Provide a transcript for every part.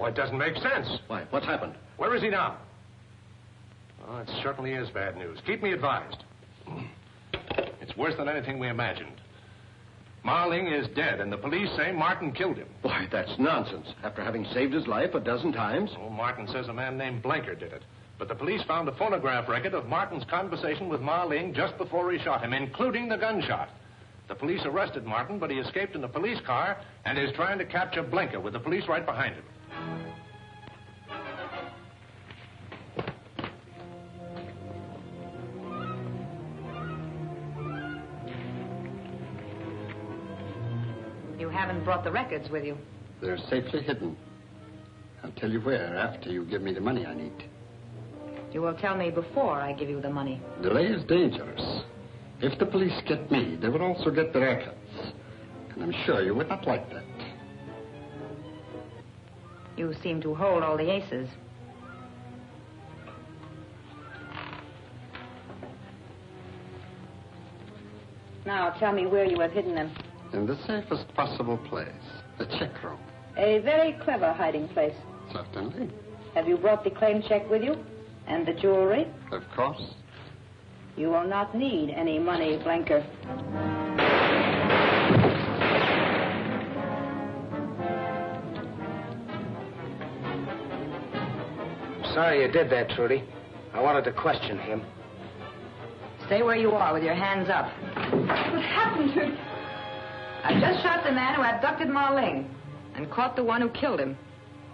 it doesn't make sense. Why? What's happened? Where is he now? Oh, it certainly is bad news. Keep me advised. It's worse than anything we imagined. Marling is dead, and the police say Martin killed him. Why, that's nonsense. After having saved his life a dozen times. Oh, Martin says a man named Blanker did it. But the police found a phonograph record of Martin's conversation with Marling just before he shot him, including the gunshot. The police arrested Martin, but he escaped in a police car and is trying to capture Blanker with the police right behind him. You haven't brought the records with you. They're safely hidden. I'll tell you where after you give me the money I need. You will tell me before I give you the money. Delay is dangerous. If the police get me, they will also get the records. And I'm sure you would not like that. You seem to hold all the aces. Now, tell me where you have hidden them. In the safest possible place, the check room. A very clever hiding place. Certainly. Have you brought the claim check with you? And the jewelry? Of course. You will not need any money, Blanker. I'm sorry you did that, Trudy. I wanted to question him. Stay where you are with your hands up. What happened to... I just shot the man who abducted Marling and caught the one who killed him.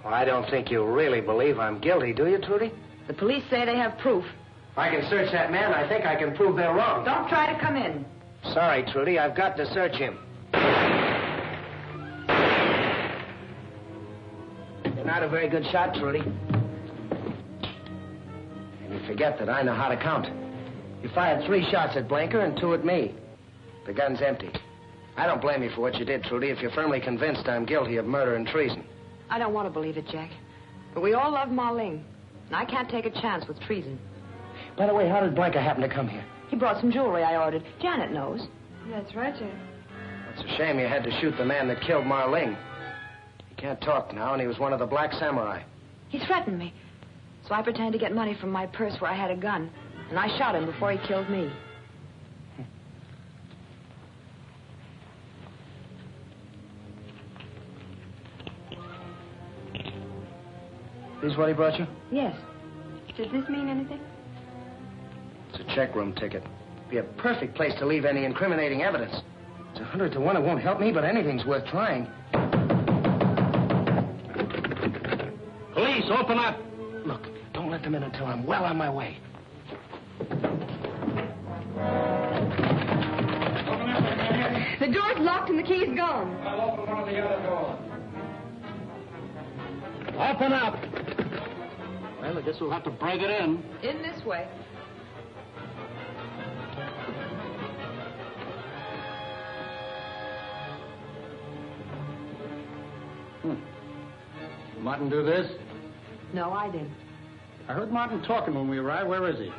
Well, I don't think you really believe I'm guilty, do you, Trudy? The police say they have proof. If I can search that man, I think I can prove they're wrong. Don't try to come in. Sorry, Trudy, I've got to search him. You're not a very good shot, Trudy. And you forget that I know how to count. You fired 3 shots at Blanker and 2 at me. The gun's empty. I don't blame you for what you did, Trudy, if you're firmly convinced I'm guilty of murder and treason. I don't want to believe it, Jack. But we all love Marling, and I can't take a chance with treason. By the way, how did Blanker happen to come here? He brought some jewelry I ordered. Janet knows. That's right, Jack. It's a shame you had to shoot the man that killed Marling. He can't talk now, and he was one of the Black Samurai. He threatened me. So I pretended to get money from my purse where I had a gun. And I shot him before he killed me. This is what he brought you? Yes. Does this mean anything? It's a check room ticket. Be a perfect place to leave any incriminating evidence. It's 100 to 1 it won't help me, but anything's worth trying. Police, open up! Look, don't let them in until I'm well on my way. The door's locked and the key's gone. I'll open one of the other doors. Open up! Well, I guess we'll have to break it in. In this way. Martin do this? No, I did. I heard Martin talking when we arrived. Where is he?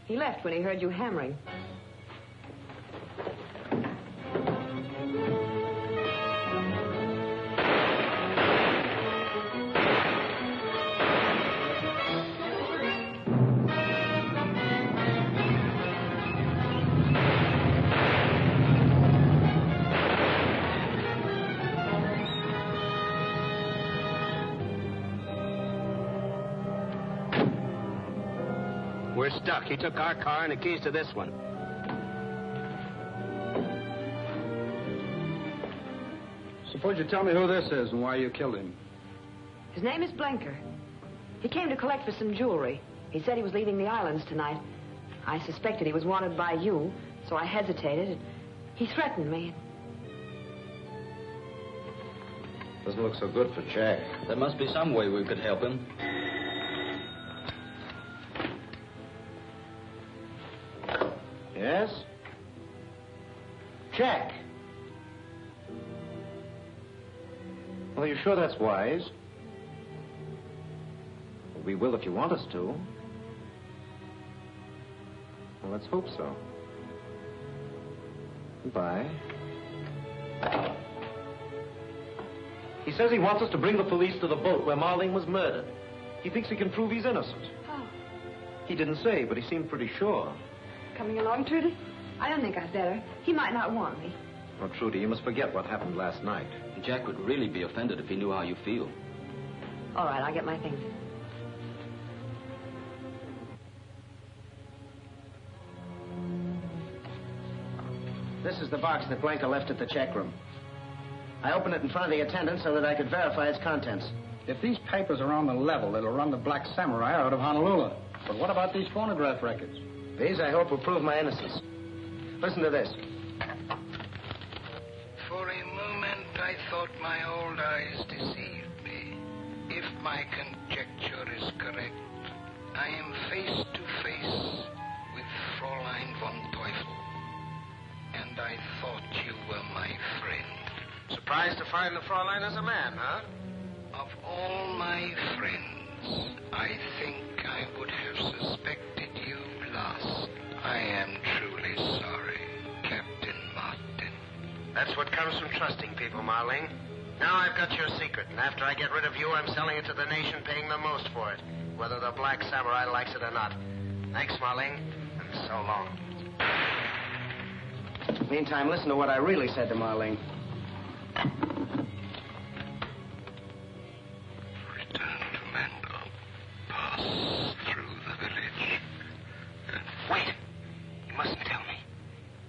He left when he heard you hammering. We're stuck. He took our car and the keys to this one. Suppose you tell me who this is and why you killed him. His name is Blanker. He came to collect for some jewelry. He said he was leaving the islands tonight. I suspected he was wanted by you, so I hesitated. He threatened me. Doesn't look so good for Jack. There must be some way we could help him. Yes? Jack. Well, you sure that's wise? We will if you want us to. Well, let's hope so. Goodbye. He says he wants us to bring the police to the boat where Marling was murdered. He thinks he can prove he's innocent. How? He didn't say, but he seemed pretty sure. Coming along, Trudy? I don't think I'd better. He might not want me. Oh, Trudy, you must forget what happened last night. Jack would really be offended if he knew how you feel. All right, I'll get my things. This is the box that Blanca left at the check room. I opened it in front of the attendant so that I could verify its contents. If these papers are on the level, it'll run the Black Samurai out of Honolulu. But what about these phonograph records? These, I hope, will prove my innocence. Listen to this. For a moment, I thought my old eyes deceived me. If my conjecture is correct, I am face to face with Fräulein von Teufel. And I thought you were my friend. Surprised to find the Fräulein as a man, huh? Of all my friends, I think I would have suspected you last. I am truly sorry, Captain Martin. That's what comes from trusting people, Marling. Now I've got your secret, and after I get rid of you, I'm selling it to the nation, paying the most for it, whether the Black Samurai likes it or not. Thanks, Marling, and so long. Meantime, listen to what I really said to Marling. Return to Mandel. Pass through the village. Wait! You mustn't tell me.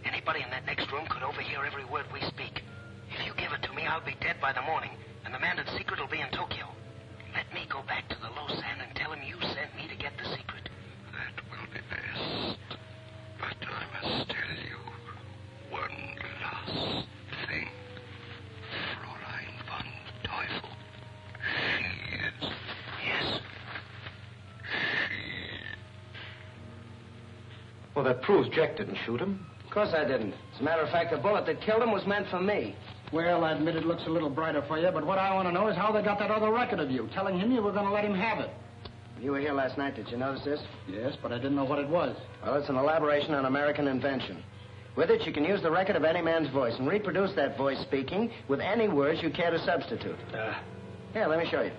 Anybody in that next room could overhear every word we speak. If you give it to me, I'll be dead by the morning, and the Mandan secret will be in Tokyo. Let me go back to the Losan and tell him you sent me to get the secret. That will be best. But I must tell you one last thing. Fräulein von Teufel. She is... Yes? Well, that proves Jack didn't shoot him. Of course I didn't. As a matter of fact, the bullet that killed him was meant for me. Well, I admit it looks a little brighter for you, but what I want to know is how they got that other record of you, telling him you were going to let him have it. You were here last night. Did you notice this? Yes, but I didn't know what it was. Well, it's an elaboration on American invention. With it, you can use the record of any man's voice and reproduce that voice speaking with any words you care to substitute. Here, let me show you.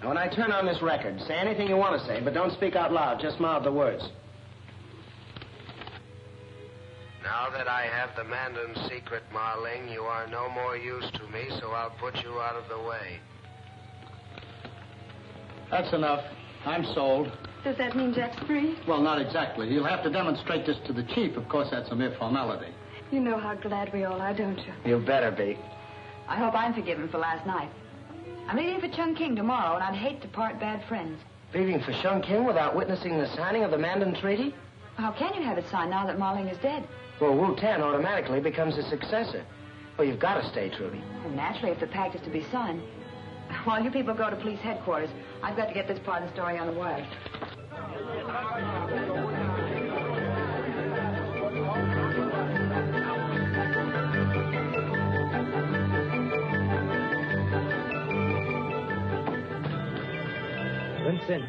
Now, when I turn on this record, say anything you want to say, but don't speak out loud. Just mouth the words. Now that I have the Mandan secret, Marling, you are no more use to me, so I'll put you out of the way. That's enough. I'm sold. Does that mean Jack's free? Well, not exactly. You'll have to demonstrate this to the chief. Of course, that's a mere formality. You know how glad we all are, don't you? You better be. I hope I'm forgiven for last night. I'm leaving for Chungking tomorrow, and I'd hate to part bad friends. Leaving for Chungking without witnessing the signing of the Mandan Treaty? How can you have it signed now that Marling is dead? Well, Wu Tan automatically becomes his successor. Well, you've got to stay, Trudy. Well, naturally, if the pact is to be signed. While you people go to police headquarters, I've got to get this part of the story on the wire. Vincent.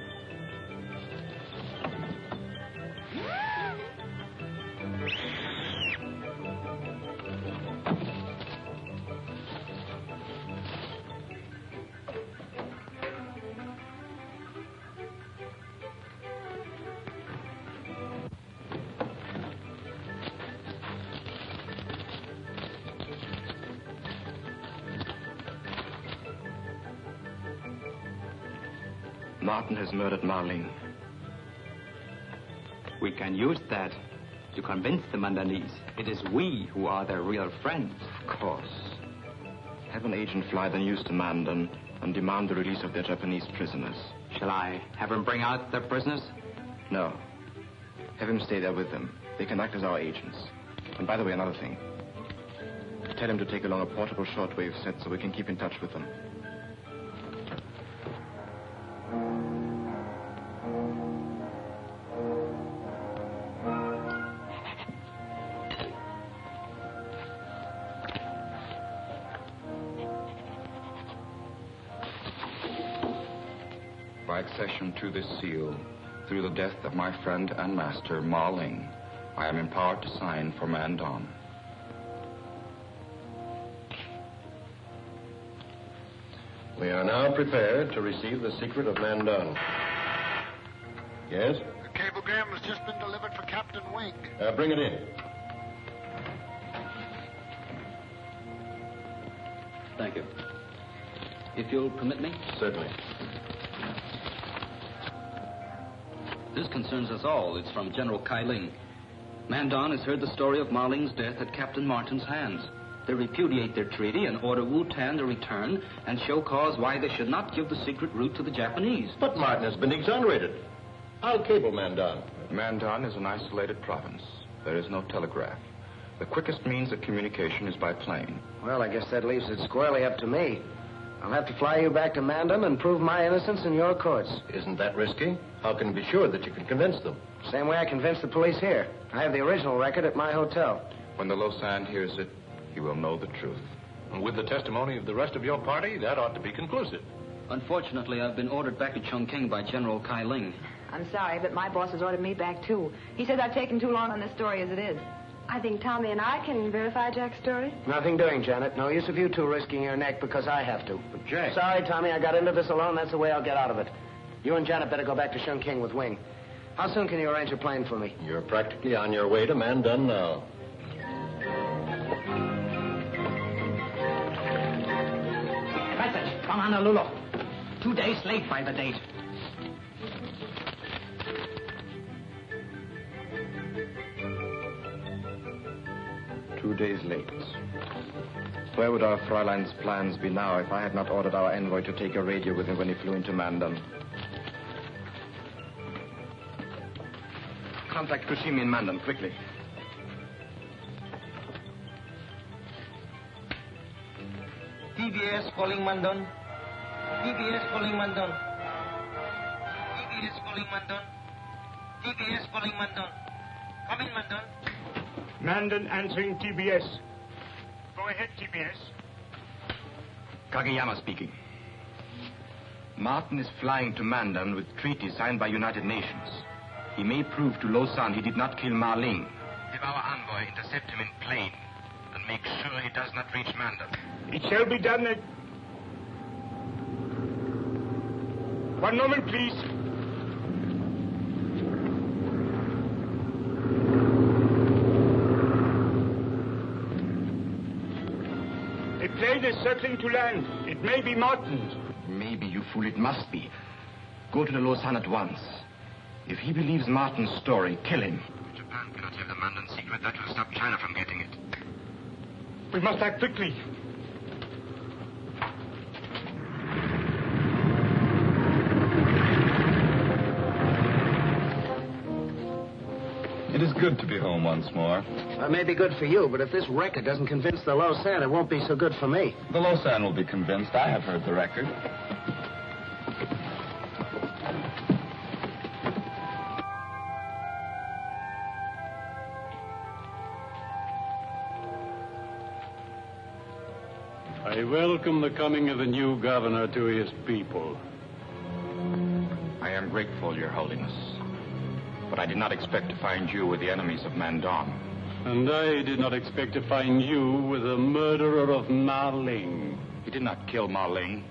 Martin has murdered Marling. We can use that to convince the Mandanese it is we who are their real friends. Of course. Have an agent fly the news to Mandan and demand the release of their Japanese prisoners. Shall I have him bring out their prisoners? No. Have him stay there with them. They can act as our agents. And by the way, another thing. Tell him to take along a portable shortwave set so we can keep in touch with them. By accession to this seal, through the death of my friend and master, Marling, I am empowered to sign for Mandan. We are now prepared to receive the secret of Mandon. Yes? The cablegram has just been delivered for Captain Wing. Bring it in. Thank you. If you'll permit me? Certainly. This concerns us all. It's from General Kai Ling. Mandon has heard the story of Ma Ling's death at Captain Martin's hands. They repudiate their treaty and order Wu Tan to return and show cause why they should not give the secret route to the Japanese. But Martin has been exonerated. I'll cable Mandon. Mandon is an isolated province. There is no telegraph. The quickest means of communication is by plane. Well, I guess that leaves it squarely up to me. I'll have to fly you back to Mandon and prove my innocence in your courts. Isn't that risky? How can you be sure that you can convince them? Same way I convinced the police here. I have the original record at my hotel. When the Lausanne hears it, he will know the truth. And with the testimony of the rest of your party, that ought to be conclusive. Unfortunately, I've been ordered back to Chongqing by General Kai Ling. I'm sorry, but my boss has ordered me back, too. He says I've taken too long on this story as it is. I think Tommy and I can verify Jack's story. Nothing doing, Janet. No use of you two risking your neck because I have to. But Jack... Sorry, Tommy. I got into this alone. That's the way I'll get out of it. You and Janet better go back to Chongqing with Wing. How soon can you arrange a plane for me? You're practically on your way to Mandon now. Message from Honolulu. 2 days late by the date. "2 days late. Where would our Fräulein's plans be now if I had not ordered our envoy to take a radio with him when he flew into Mandon? Contact Kushimi in Mandon, quickly. TBS calling Mandon. TBS calling Mandon. TBS calling Mandon. TBS calling Mandon. Come in, Mandon. Mandon answering TBS. Go ahead, TBS. Kageyama speaking. Martin is flying to Mandon with treaty signed by United Nations. He may prove to Lausanne he did not kill Ma Ling. Have our envoy intercept him in plane and make sure he does not reach Mandon. It shall be done at... One moment, please. A plane is circling to land. It may be Martin's. Maybe, you fool, it must be. Go to the Lausanne at once. If he believes Martin's story, kill him. Japan cannot have the Mandon secret. That will stop China from getting it. We must act quickly. It is good to be home once more. That may be good for you, but if this record doesn't convince the Lausanne, it won't be so good for me. The Lausanne will be convinced. I have heard the record. I welcome the coming of the new governor to his people. I am grateful, Your Holiness. But I did not expect to find you with the enemies of Mandon. And I did not expect to find you with the murderer of Ma Ling. He did not kill Ma Ling.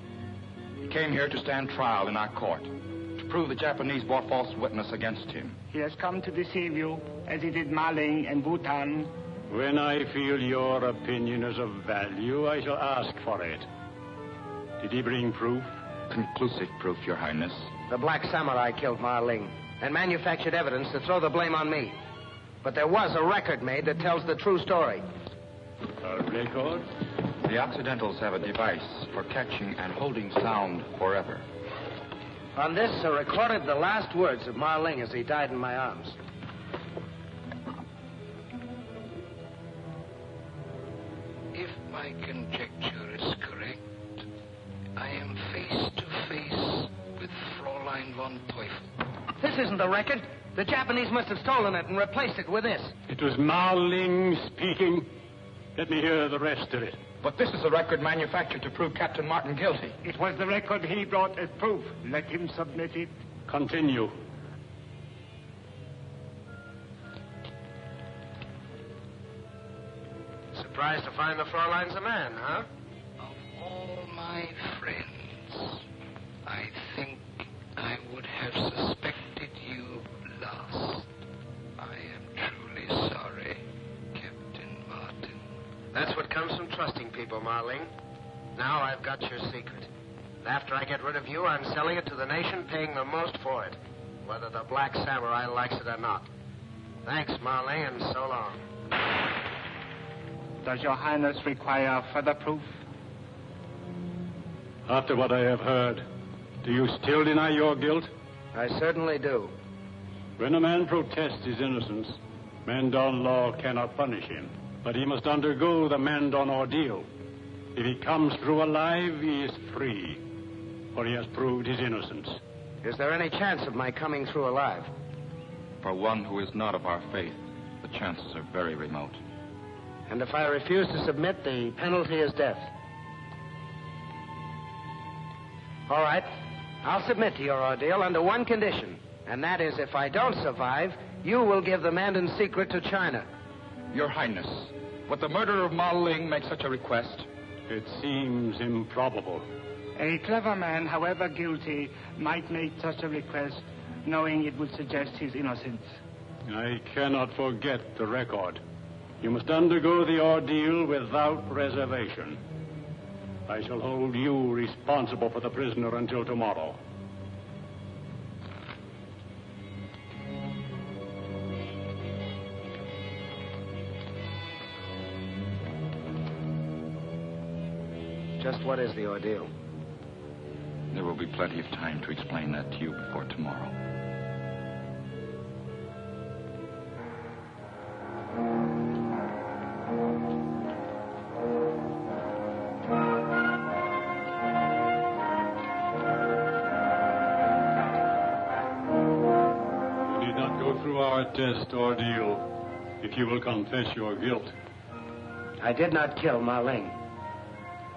He came here to stand trial in our court, to prove the Japanese bore false witness against him. He has come to deceive you, as he did Ma Ling and Bhutan. When I feel your opinion is of value, I shall ask for it. Did he bring proof? Conclusive proof, Your Highness. The Black Samurai killed Ma Ling and manufactured evidence to throw the blame on me. But there was a record made that tells the true story. A record? The Occidentals have a device for catching and holding sound forever. On this are recorded the last words of Ma Ling as he died in my arms. If my conjecture is correct, I am face to face with Fräulein von Teufel. This isn't the record. The Japanese must have stolen it and replaced it with this. It was Ma Ling speaking. Let me hear the rest of it. But this is a record manufactured to prove Captain Martin guilty. It was the record he brought as proof. Let him submit it. Continue. Surprised to find the Fräulein's a man, huh? Of all my friends, people, Marling. Now I've got your secret. And after I get rid of you, I'm selling it to the nation, paying the most for it, whether the Black Samurai likes it or not. Thanks, Marling, and so long. Does your Highness require further proof? After what I have heard, do you still deny your guilt? I certainly do. When a man protests his innocence, Mandan law cannot punish him, but he must undergo the Mandan ordeal. If he comes through alive, he is free, for he has proved his innocence. Is there any chance of my coming through alive? For one who is not of our faith, the chances are very remote. And if I refuse to submit, the penalty is death. All right. I'll submit to your ordeal under one condition, and that is if I don't survive, you will give the Mandan secret to China. Your Highness, would the murderer of Ma Ling make such a request? It seems improbable. A clever man, however guilty, might make such a request, knowing it would suggest his innocence. I cannot forget the record. You must undergo the ordeal without reservation. I shall hold you responsible for the prisoner until tomorrow. Just what is the ordeal? There will be plenty of time to explain that to you before tomorrow. You need not go through our test ordeal if you will confess your guilt. I did not kill Ma Ling.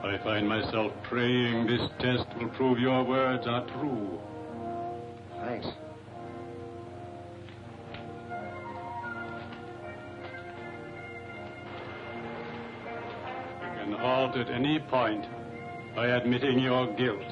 I find myself praying this test will prove your words are true. Thanks. You can halt at any point by admitting your guilt.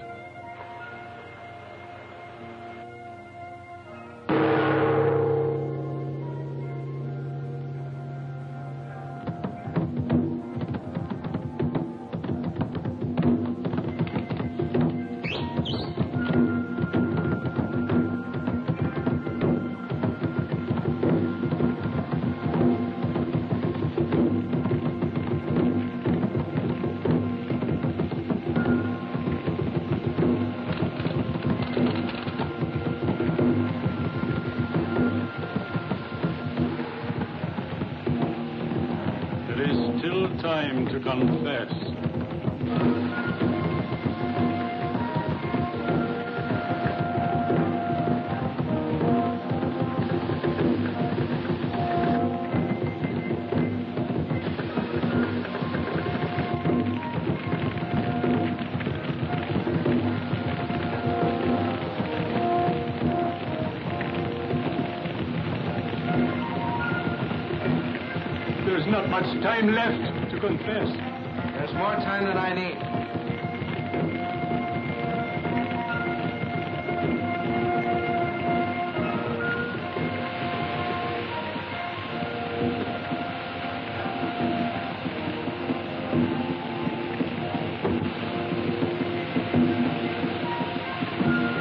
Time to confess. There's not much time left. Confess. There's more time than I need.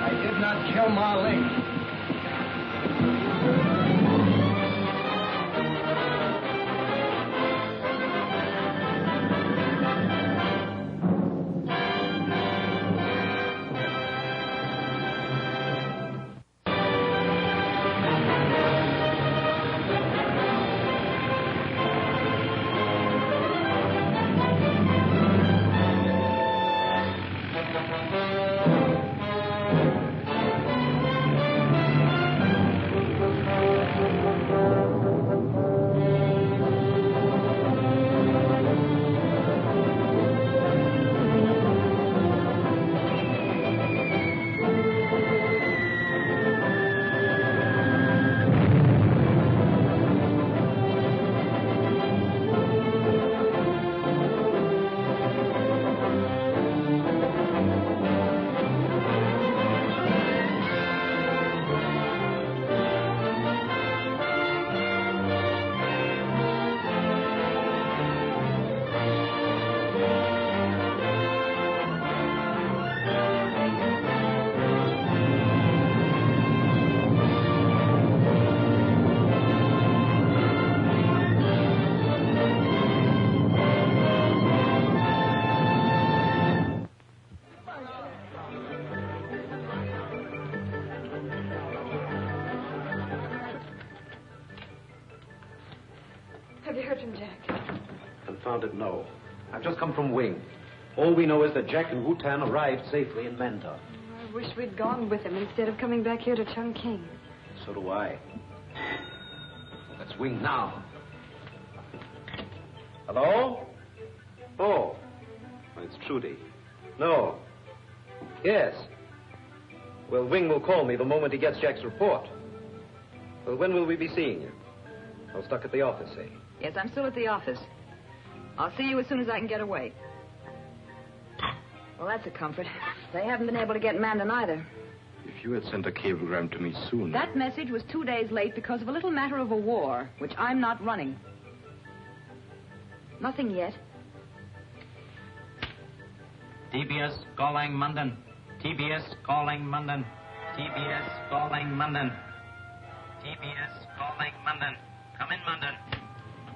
I did not kill Ma Ling. confounded know? I've just come from Wing. All we know is that Jack and Wu-Tan arrived safely in Mandon. I wish we'd gone with him instead of coming back here to Chungking. So do I. Let's Wing now. Hello? Oh. It's Trudy. No. Yes. Well, Wing will call me the moment he gets Jack's report. Well, when will we be seeing you? I'm stuck at the office, eh? Yes, I'm still at the office. I'll see you as soon as I can get away. Well, that's a comfort. They haven't been able to get Mandan either. If you had sent a cablegram to me soon... That message was 2 days late because of a little matter of a war, which I'm not running. Nothing yet. TBS calling Mandan. TBS calling Mandan. TBS calling Mandan. TBS calling Mandan. Come in, Mandan.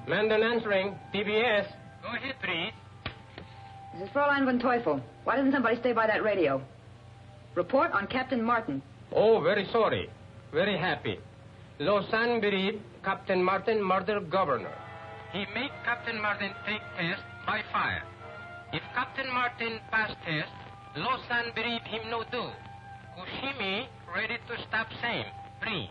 Mandan answering. TBS. Go ahead, please. This is Fräulein von Teufel. Why doesn't somebody stay by that radio? Report on Captain Martin. Oh, very sorry. Very happy. Lausanne believe Captain Martin murdered governor. He make Captain Martin take test by fire. If Captain Martin pass test, Lausanne believe him no do. Kushimi ready to stop same. Please.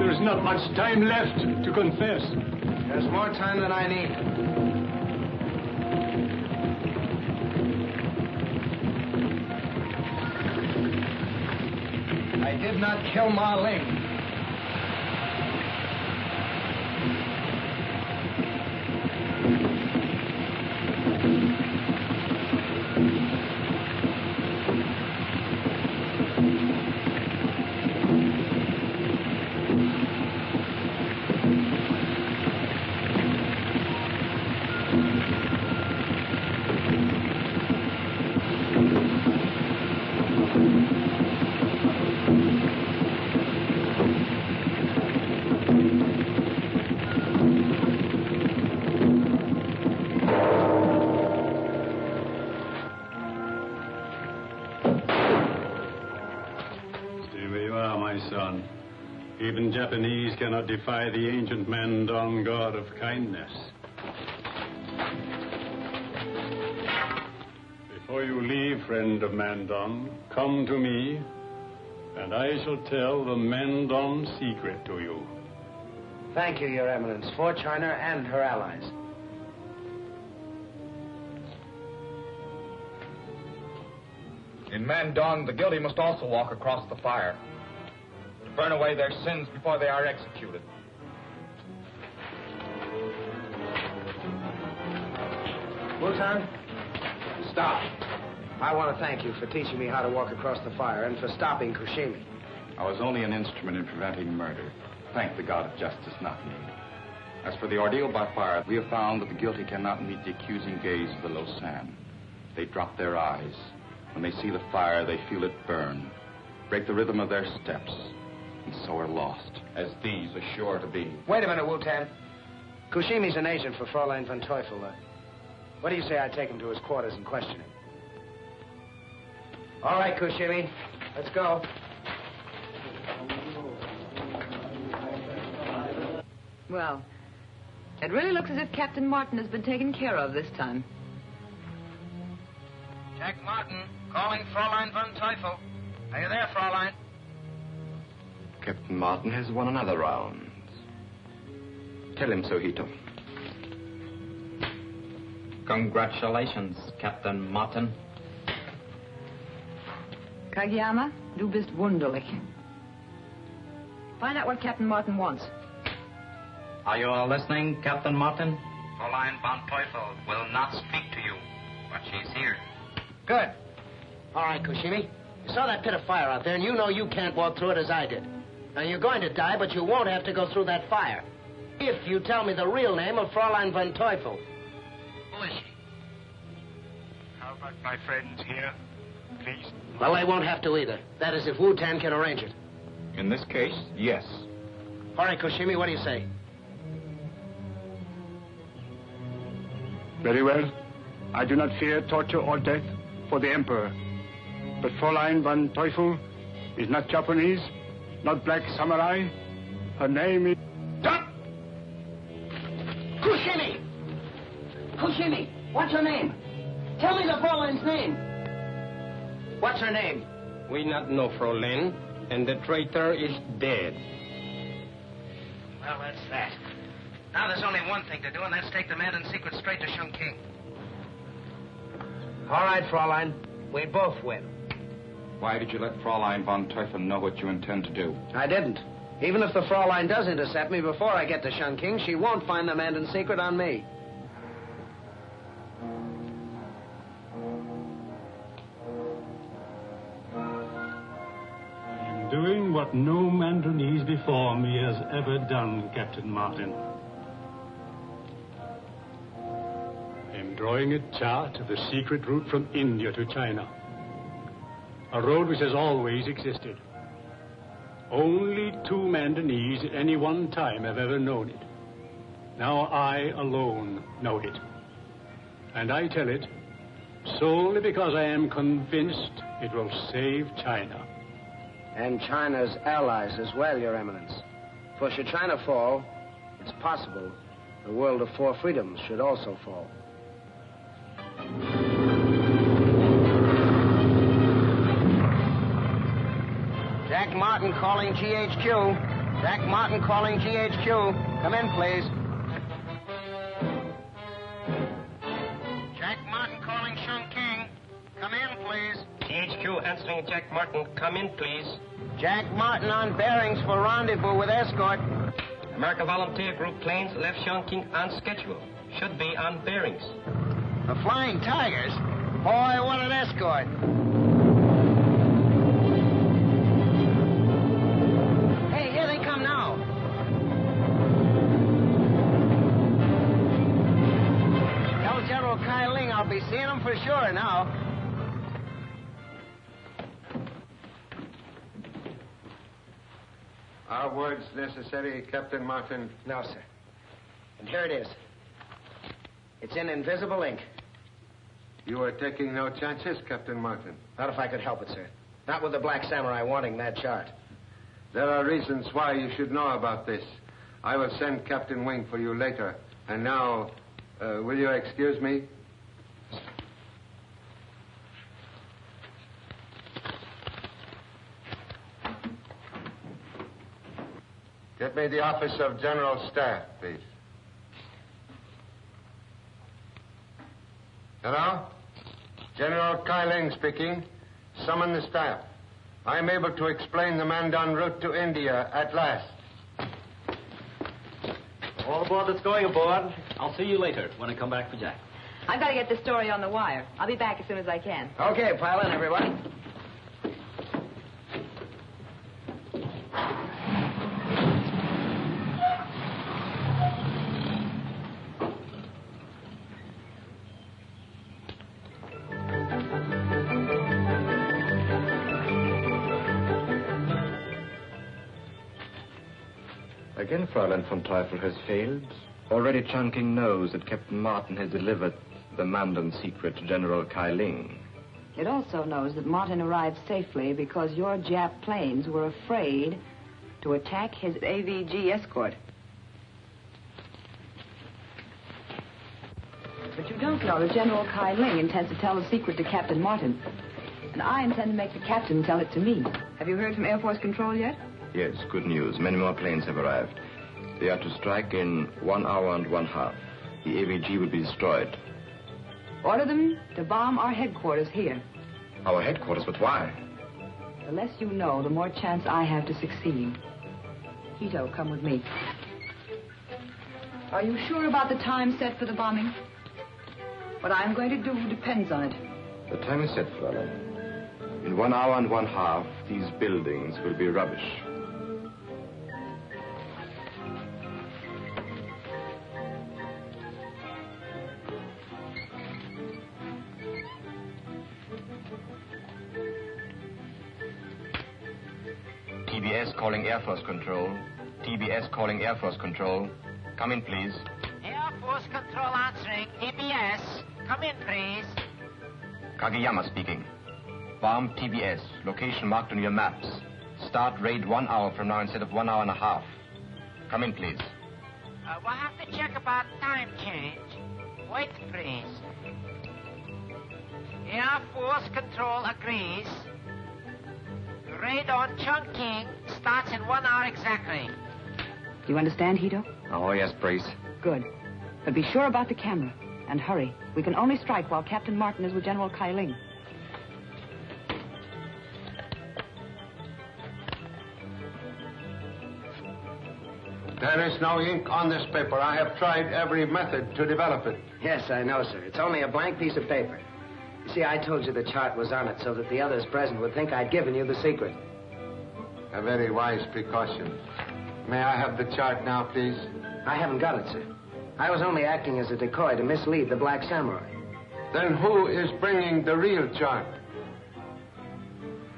There's not much time left to confess. There's more time than I need. I did not kill Ma Ling. Even Japanese cannot defy the ancient Mandan god of kindness. Before you leave, friend of Mandan, come to me, and I shall tell the Mandan secret to you. Thank you, Your Eminence, for China and her allies. In Mandan, the guilty must also walk across the fire, to burn away their sins before they are executed. Wu-Tan, stop. I want to thank you for teaching me how to walk across the fire and for stopping Kushimi. I was only an instrument in preventing murder. Thank the God of justice, not me. As for the ordeal by fire, we have found that the guilty cannot meet the accusing gaze of the Lausanne. They drop their eyes. When they see the fire, they feel it burn, break the rhythm of their steps, and so are lost, as these are sure to be. Wait a minute, Wu-Tan. Kushimi's an agent for Fräulein von Teufel. What do you say I take him to his quarters and question him? All right, Kushimi. Let's go. Well, it really looks as if Captain Martin has been taken care of this time. Jack Martin, calling Fräulein von Teufel. Are you there, Fräulein? Captain Martin has won another round. Tell him so, Hito. Congratulations, Captain Martin. Kageyama, du bist wunderlich. Find out what Captain Martin wants. Are you all listening, Captain Martin? Fräulein von Teufel will not speak to you, but she's here. Good. All right, Kushimi. You saw that pit of fire out there, and you know you can't walk through it as I did. Now, you're going to die, but you won't have to go through that fire. If you tell me the real name of Fräulein von Teufel. Who is she? How about my friends here, please? Well, they won't have to either. That is, if Wu-Tan can arrange it. In this case, yes. All right, Koshimi, what do you say? Very well. I do not fear torture or death for the Emperor. But Fräulein von Teufel is not Japanese, not black samurai. Her name is... Stop! Koshimi! Koshimi, what's her name? Tell me the Fräulein's name. What's her name? We not know Fräulein, and the traitor is dead. Well, that's that. Now there's only one thing to do, and that's take the man in secret straight to Chongqing. All right, Fräulein. We both win. Why did you let Fräulein von Teufel know what you intend to do? I didn't. Even if the Fräulein does intercept me before I get to Chongqing, she won't find the man in secret on me. I'm doing what no Mandarinese before me has ever done, Captain Martin. I'm drawing a chart of the secret route from India to China. A road which has always existed. Only 2 Mandarinese at any one time have ever known it. Now I alone know it. And I tell it solely because I am convinced it will save China. And China's allies as well, Your Eminence. For should China fall, it's possible the world of 4 freedoms should also fall. Jack Martin calling GHQ. Jack Martin calling GHQ. Come in, please. Jack Martin calling Chongqing. Come in, please. GHQ answering Jack Martin. Come in, please. Jack Martin on bearings for rendezvous with escort. American Volunteer Group planes left Chongqing on schedule. Should be on bearings. The Flying Tigers? Boy, what an escort. Hey, here they come now. Tell General Kai Ling I'll be seeing him for sure now. Are words necessary, Captain Martin? No, sir. And here it is. It's in invisible ink. You are taking no chances, Captain Martin. Not if I could help it, sir. Not with the Black Samurai wanting that chart. There are reasons why you should know about this. I will send Captain Wing for you later. And now, will you excuse me? Get me the office of General Staff, please. Hello? General Kai Ling speaking. Summon the staff. I am able to explain the Mandan route to India at last. All aboard that's going aboard. I'll see you later when I come back for Jack. I've got to get the story on the wire. I'll be back as soon as I can. Okay, pile in, everybody. Again, Fräulein von Teufel has failed. Already Chongqing knows that Captain Martin has delivered the Mandan secret to General Kai Ling. It also knows that Martin arrived safely because your Jap planes were afraid to attack his AVG escort. But you don't know that General Kai Ling intends to tell the secret to Captain Martin. And I intend to make the captain tell it to me. Have you heard from Air Force Control yet? Yes, good news. Many more planes have arrived. They are to strike in 1 hour and 1/2. The AVG will be destroyed. Order them to bomb our headquarters here. Our headquarters? But why? The less you know, the more chance I have to succeed. Hito, come with me. Are you sure about the time set for the bombing? What I'm going to do depends on it. The time is set, Fräulein. In 1 hour and 1/2, these buildings will be rubbish. TBS calling Air Force Control. TBS calling Air Force Control. Come in, please. Air Force Control answering. TBS. Come in, please. Kageyama speaking. Bomb TBS. Location marked on your maps. Start raid 1 hour from now instead of 1 hour and a half. Come in, please. We'll have to check about time change. Wait, please. Air Force Control agrees. Raid on Chungking starts in 1 hour exactly. Do you understand, Hito? Oh, yes, Brace. Good. But be sure about the camera. And hurry. We can only strike while Captain Martin is with General Kai Ling. There is no ink on this paper. I have tried every method to develop it. Yes, I know, sir. It's only a blank piece of paper. You see, I told you the chart was on it so that the others present would think I'd given you the secret. A very wise precaution. May I have the chart now, please? I haven't got it, sir. I was only acting as a decoy to mislead the Black Samurai. Then who is bringing the real chart?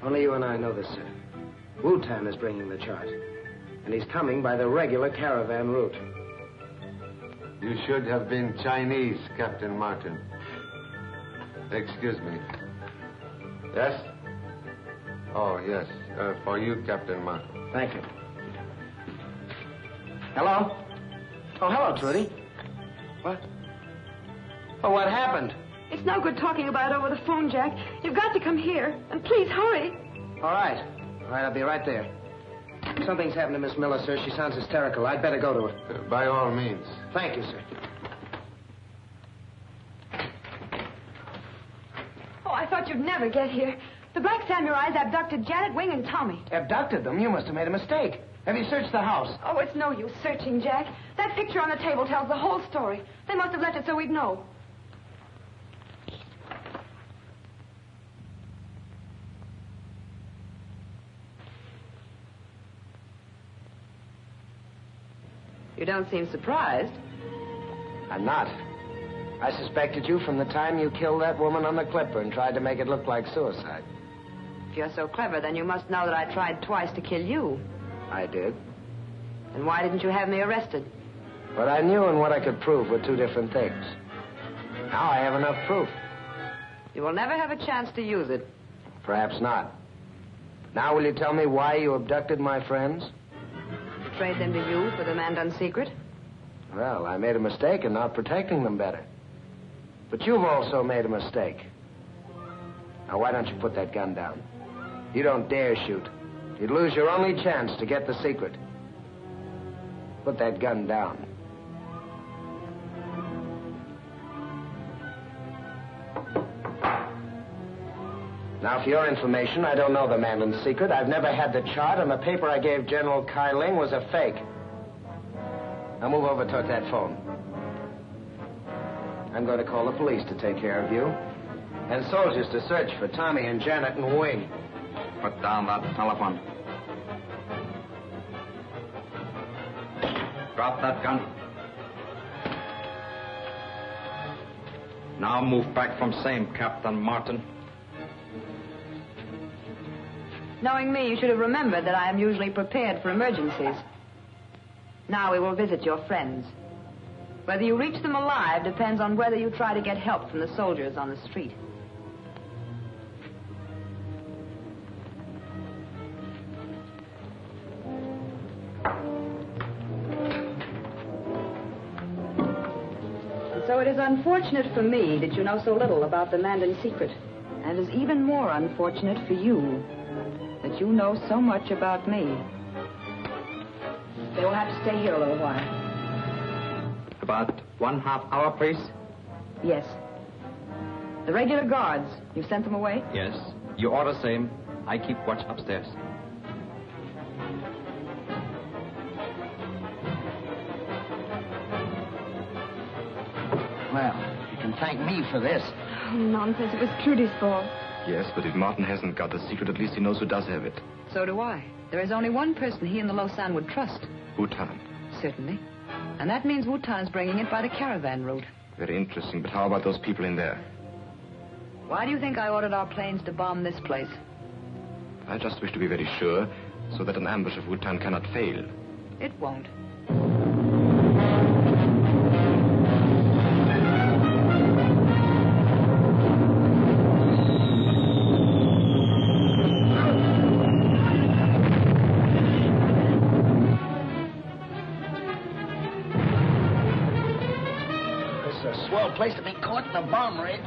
Only you and I know this, sir. Wu-Tan is bringing the chart. And he's coming by the regular caravan route. You should have been Chinese, Captain Martin. Excuse me. Yes? Oh, yes. For you, Captain Martin. Thank you. Hello? Oh, hello, Trudy. What? Oh, what happened? It's no good talking about it over the phone, Jack. You've got to come here. And please, hurry. All right. All right, I'll be right there. Something's happened to Miss Miller, sir. She sounds hysterical. I'd better go to her. By all means. Thank you, sir. Oh, I thought you'd never get here. The Black Samurais abducted Janet, Wing, and Tommy. Abducted them? You must have made a mistake. Have you searched the house? Oh, it's no use searching, Jack. That picture on the table tells the whole story. They must have left it so we'd know. You don't seem surprised. I'm not. I suspected you from the time you killed that woman on the Clipper and tried to make it look like suicide. If you're so clever, then you must know that I tried twice to kill you. I did. And why didn't you have me arrested? What I knew and what I could prove were two different things. Now I have enough proof. You will never have a chance to use it. Perhaps not. Now will you tell me why you abducted my friends? Trade them to you for the Mandan secret? Well, I made a mistake in not protecting them better. But you've also made a mistake. Now, why don't you put that gun down? You don't dare shoot. You'd lose your only chance to get the secret. Put that gun down. Now, for your information, I don't know the Mandan secret. I've never had the chart, and the paper I gave General Kai Ling was a fake. Now, move over toward that phone. I'm going to call the police to take care of you. And soldiers to search for Tommy and Janet and Wing. Put down that telephone. Drop that gun. Now move back from same, Captain Martin. Knowing me, you should have remembered that I am usually prepared for emergencies. Now we will visit your friends. Whether you reach them alive depends on whether you try to get help from the soldiers on the street. And so it is unfortunate for me that you know so little about the Mandan secret. And it is even more unfortunate for you that you know so much about me. They will have to stay here a little while. About 1/2 hour, please? Yes. The regular guards, you've sent them away? Yes. You order same. I keep watch upstairs. Well, you can thank me for this. Oh, nonsense. It was Trudy's fault. Yes, but if Martin hasn't got the secret, at least he knows who does have it. So do I. There is only one person he and the Lausanne would trust. Wu-Tan. Certainly. And that means Wu-Tan is bringing it by the caravan route. Very interesting, but how about those people in there? Why do you think I ordered our planes to bomb this place? I just wish to be very sure, so that an ambush of Wu-Tan cannot fail. It won't. This is a swell place to be caught in a bomb raid.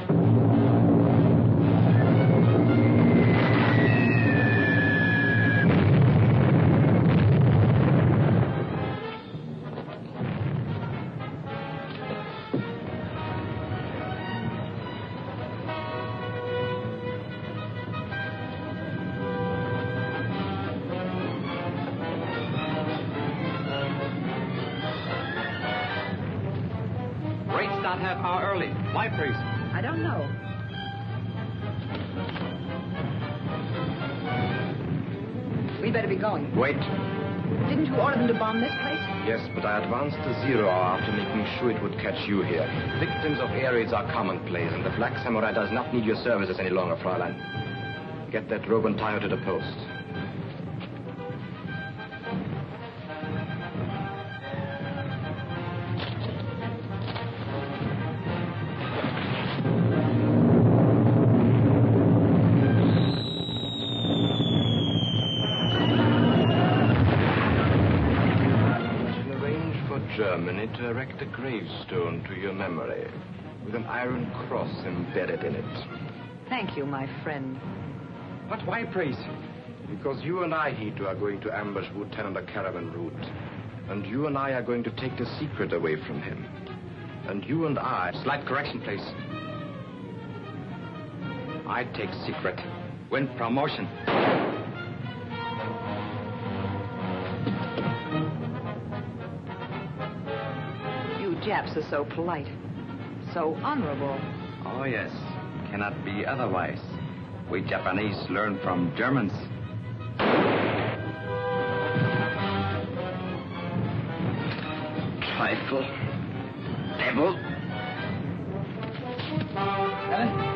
Raid's not half hour early. Why, priest? I don't know. We better be going. Wait. Didn't you order them to bomb this place? Yes, but I advanced to 0 hour after making sure it would catch you here. Victims of air raids are commonplace, and the Black Samurai does not need your services any longer, Fräulein. Get that rope and tie her to the post. Germany to erect a gravestone to your memory with an iron cross embedded in it. Thank you, my friend. But why, priest? Because you and I, Hito, are going to ambush Wu Ten on the caravan route. And you and I are going to take the secret away from him. And you and I... Slight correction, please. I take secret. Win promotion. Japs are so polite, so honorable. Oh, yes. Cannot be otherwise. We Japanese learn from Germans. Trifle. Devil. Helen?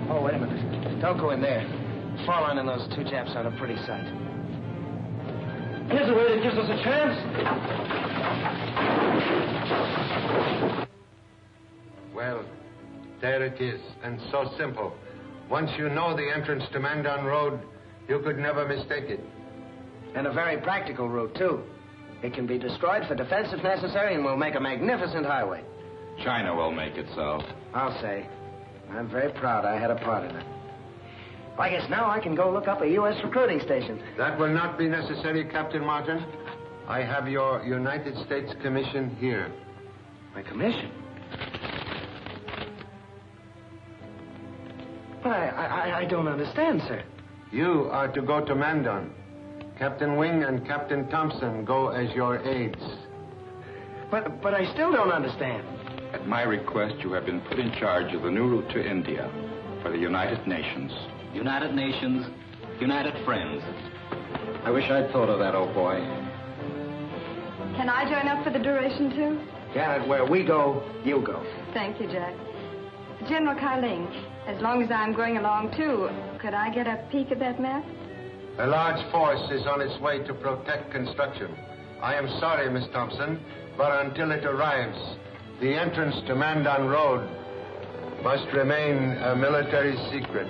Oh, wait a minute. Don't go in there. Fräulein and those two Japs aren't a pretty sight. Here's a way that gives us a chance. Well, there it is, and so simple. Once you know the entrance to Mandan Road, you could never mistake it. And a very practical route, too. It can be destroyed for defense if necessary, and will make a magnificent highway. China will make it so. I'll say. I'm very proud I had a part in it. I guess now I can go look up a U.S. recruiting station. That will not be necessary, Captain Martin. I have your United States commission here. My commission? But I don't understand, sir. You are to go to Mandan. Captain Wing and Captain Thompson go as your aides. But I still don't understand. At my request, you have been put in charge of the new route to India for the United Nations. United Nations, United Friends. I wish I'd thought of that, old boy. Can I join up for the duration, too? Janet, where we go, you go. Thank you, Jack. General Carling, as long as I'm going along, too, could I get a peek at that map? A large force is on its way to protect construction. I am sorry, Miss Thompson, but until it arrives, the entrance to Mandan Road must remain a military secret.